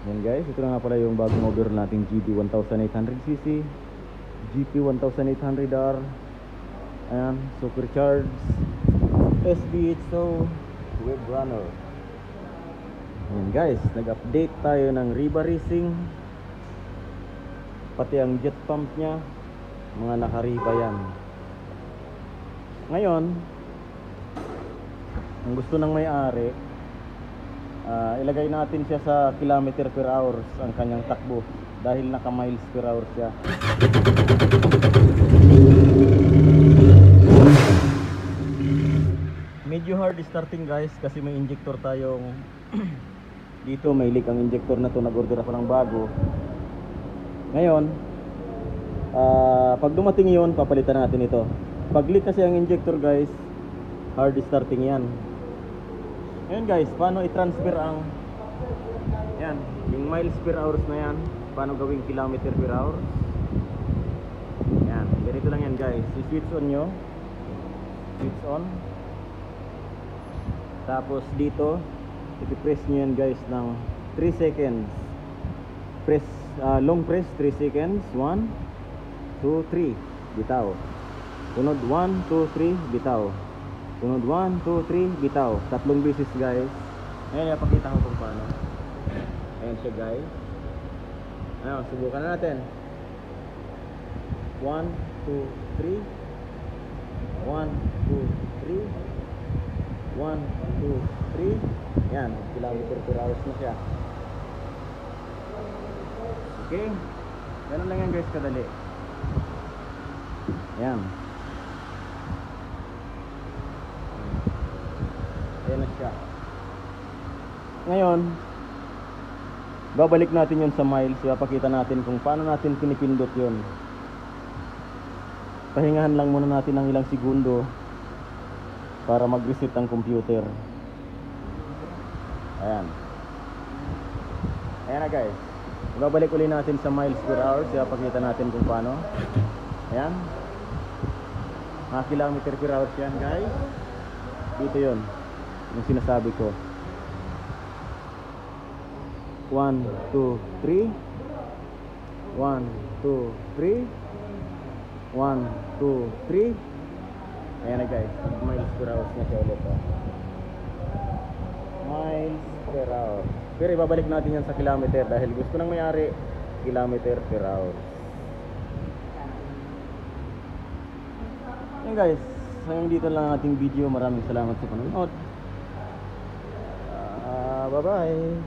Yan guys, ito na nga pala yung bagong motor nating GP 1800cc, GP 1800R. Ayan, supercharged SBHO web runner. Ayan guys, nag-update tayo ng Riva Racing, pati ang jet pump nya, mga naka-Riva yan. Ngayon, ang gusto ng may-ari, ilagay natin siya sa kilometer per hour ang kanyang takbo dahil naka miles per hour siya. Medyo hard starting guys kasi may injector tayong dito, may leak ang injector na to. Nag-order ako ng bago. Ngayon, pag dumating yun, papalitan natin ito. Pag leak kasi ang injector guys, hard starting yan. Ngayon guys, paano i-transfer ang yan, yung miles per hours na yan, paano gawing kilometer per hour? Yan, ganito lang yan guys. I-switch on nyo, switch on, tapos dito i-press nyo yan guys ng 3 seconds. Press, long press 3 seconds. 1, 2, 3, bitaw. Sunod 1, 2, 3, bitaw. Sunod 1, 2, 3, bitaw. Tatlong beses guys. Ngayon ipakita ko kung paano. Ayan siya guys. Ayan, subukan na natin. 1, 2, 3. 1, 2, 3. 1, 2, 3. Ayan, kilometer per hours na siya. Okay. Ganun lang yan guys, kadali. Ayan. Ayan na siya. Ngayon, babalik natin yun sa miles. Ipapakita natin kung paano natin pinipindot yun. Pahingahan lang muna natin ng ilang segundo para mag-reset ang computer. Ayan. Ayan na guys. Babalik ulit natin sa miles per hour. Ipapakita natin kung paano. Ayan. Mga kilometer per hour yan guys. Dito yun yung sinasabi ko. 1, 2, 3. 1, 2, 3. 1, 2, 3. Ayan na guys, miles per hour na siya ulit. Miles per hour. Pero ibabalik natin yan sa kilometer dahil gusto ng may-ari kilometer per hour. Ayan guys, hanggang dito lang ang ating video. Maraming salamat sa panonood. Bye bye.